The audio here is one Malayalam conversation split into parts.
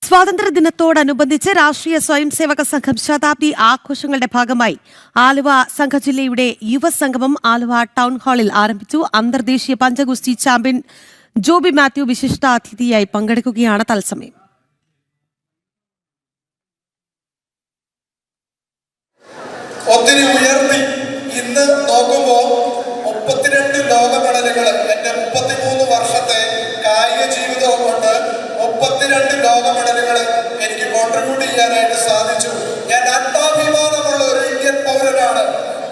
സ്വാതന്ത്ര്യദിനത്തോടനുബന്ധിച്ച് രാഷ്ട്രീയ സ്വയംസേവക സംഘം ശതാബ്ദി ആഘോഷങ്ങളുടെ ഭാഗമായി ആലുവ സംഘജില്ലയുടെ യുവസംഗമം ആലുവ ടൗൺ ഹാളിൽ ആരംഭിച്ചു. അന്തർദേശീയ പഞ്ചഗുസ്തി ചാമ്പ്യൻ ജോബി മാത്യു വിശിഷ്ടാതിഥിയായി പങ്കെടുക്കുകയാണ്. തത്സമയം ഒത്തിരി ഉയർത്തി ഇന്ന് നോക്കുമ്പോൾ 32 ലോക മെഡലുകൾ എൻ്റെ 33 വർഷത്തെ കായിക ജീവിതവും കൊണ്ട് 32 ലോക മെഡലുകൾ എനിക്ക് കോൺട്രിബ്യൂട്ട് ചെയ്യാനായിട്ട് സാധിച്ചു. ഞാൻ ആത്മാഭിമാനമുള്ള ഒരു ഇന്ത്യൻ പൗരനാണ്,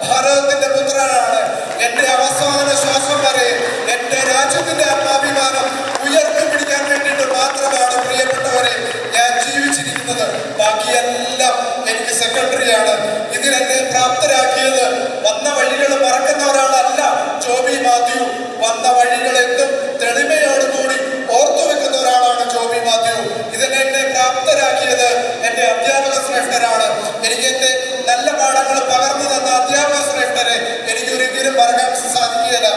ഭാരതത്തിന്റെ പുത്രനാണ്. എൻ്റെ അവസാന ശ്വാസം വരെ എൻ്റെ രാജ്യത്തിന്റെ ആത്മാഭിമാനം ഉയർത്തിപ്പിടിക്കാൻ വേണ്ടിയിട്ട് മാത്രമാണ് പ്രിയപ്പെട്ടവരെ ഞാൻ ജീവിച്ചിരിക്കുന്നത്. ബാക്കിയെല്ലാം എനിക്ക് സെക്കൻഡറിയാണ്. ഇതിനെന്നെ പ്രാപ്തരാക്കിയത് വന്ന വഴികൾ മറക്കുന്ന ഒരാളല്ല ജോബി മാത്യു. വന്ന വഴികളെന്നും തെളിമയോടുകൂടി ഓർത്തു വെക്കുന്ന ഒരാളാണ് ജോബി മാത്യു. ഇതിനെന്നെ പ്രാപ്തരാക്കിയത് എൻ്റെ അധ്യാപക ശ്രേഷ്ഠരാണ്. എനിക്ക് എൻ്റെ നല്ല പാഠങ്ങൾ പകർന്നു തന്ന അധ്യാപക ശ്രേഷ്ഠരെ എനിക്ക് ഒരിക്കലും മറക്കാൻ സാധിക്കുകയില്ല.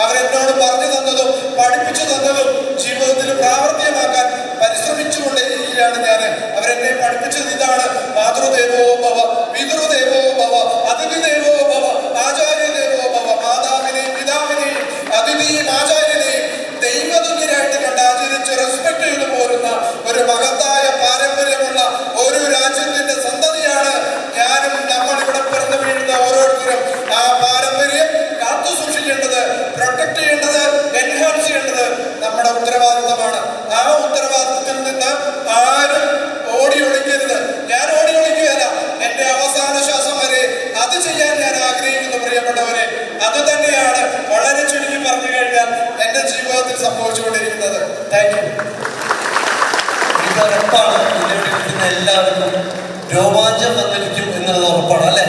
അവരെന്നോട് പറഞ്ഞു തന്നതും പഠിപ്പിച്ചു തന്നതും ജീവിതത്തിൽ പ്രാവർത്തികമാക്കാൻ പരിശ്രമിച്ചുകൊണ്ടേയിരിക്കുകയാണ് ഞാൻ. അവരെന്നെ പഠിപ്പിച്ചത് ഇതാണ്: മാതൃദേവോ ഭവ, പിതൃദേവോ ഭവ, അതിഥി ദേവോ ഭവ, ആചാര്യ ദേവോ ഭവ. മാതാവിനെയും പിതാവിനെയും അതിഥിയും ആചാര്യനെയും ദൈവതുല്യരായിട്ട് കണ്ട് ആചരിച്ച് റെസ്പെക്ട് ചെയ്തു പോരുന്ന ഒരു മഹത്തായ പാരമ്പര്യമുള്ള ഒരു രാജ്യത്തിന്റെ സന്തതിയാണ് ഞാനും. നമ്മൾ ഇവിടെ പിറന്നു വീഴുന്ന ഓരോരുത്തരും ആ പാരമ്പര്യം കാത്തു സൂക്ഷിക്കേണ്ടത്, പ്രൊട്ടക്ട് ചെയ്യേണ്ടത്, എൻഹാൻസ് ചെയ്യേണ്ടത് നമ്മുടെ ഉത്തരവാദിത്തമാണ്. ആ ഉത്തരവാദിത്തത്തിൽ നിന്ന് ആരും ഓടി ഒളിക്കരുത്. ഞാൻ ഓടി ഒളിക്കുകയല്ല, എൻ്റെ അവസാന ശ്വാസം വരെ അത് ചെയ്യാൻ ഞാൻ ആഗ്രഹിക്കുന്നു പ്രിയപ്പെട്ടവരെ. അത് തന്നെയാണ് വളരെ ചുരുക്കി പറഞ്ഞു കഴിഞ്ഞാൽ എൻ്റെ ജീവിതത്തിൽ സംഭവിച്ചുകൊണ്ടിരിക്കുന്നത്. Thank you. ഇത് ഉറപ്പാണ്, എല്ലാവർക്കും രോമാഞ്ചം വന്നിരിക്കും എന്നുള്ളത് ഉറപ്പാണ്, അല്ലേ?